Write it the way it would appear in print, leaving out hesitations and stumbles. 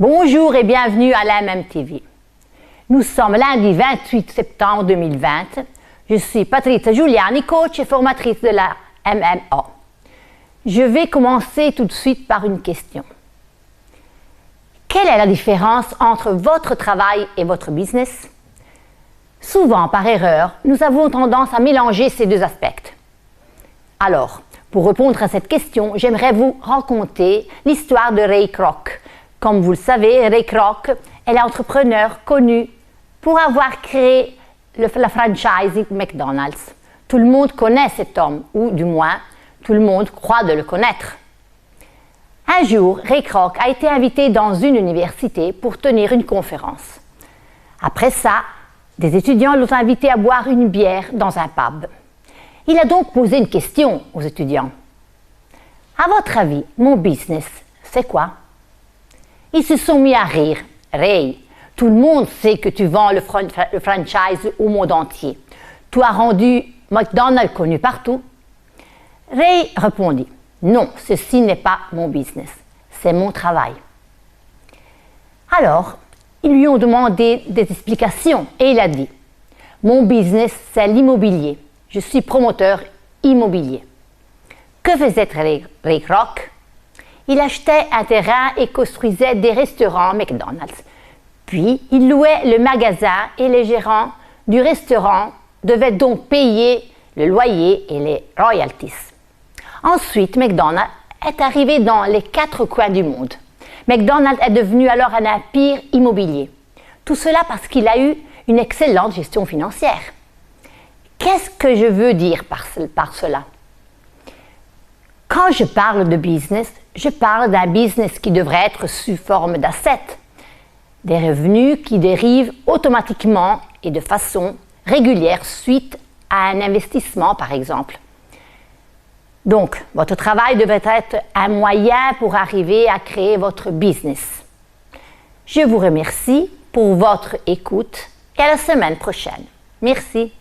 Bonjour et bienvenue à la MMTV. Nous sommes lundi 28 septembre 2020. Je suis Patrizia Giuliani, coach et formatrice de la MMA. Je vais commencer tout de suite par une question. Quelle est la différence entre votre travail et votre business? Souvent, par erreur, nous avons tendance à mélanger ces deux aspects. Alors, pour répondre à cette question, j'aimerais vous raconter l'histoire de Ray Kroc. Comme vous le savez, Ray Kroc est l'entrepreneur connu pour avoir créé la franchise McDonald's. Tout le monde connaît cet homme, ou du moins, tout le monde croit de le connaître. Un jour, Ray Kroc a été invité dans une université pour tenir une conférence. Après ça, des étudiants l'ont invité à boire une bière dans un pub. Il a donc posé une question aux étudiants. À votre avis, mon business, c'est quoi? Ils se sont mis à rire. Ray, tout le monde sait que tu vends le franchise au monde entier. Tu as rendu McDonald's connu partout. Ray répondit, non, ceci n'est pas mon business, c'est mon travail. Alors, ils lui ont demandé des explications et il a dit, mon business, c'est l'immobilier. Je suis promoteur immobilier. Que faisait Ray Kroc? Il achetait un terrain et construisait des restaurants McDonald's. Puis, il louait le magasin et les gérants du restaurant devaient donc payer le loyer et les royalties. Ensuite, McDonald's est arrivé dans les 4 coins du monde. McDonald's est devenu alors un empire immobilier. Tout cela parce qu'il a eu une excellente gestion financière. Qu'est-ce que je veux dire par cela? Quand je parle de business, je parle d'un business qui devrait être sous forme d'assets, des revenus qui dérivent automatiquement et de façon régulière suite à un investissement par exemple. Donc, votre travail devrait être un moyen pour arriver à créer votre business. Je vous remercie pour votre écoute et à la semaine prochaine. Merci.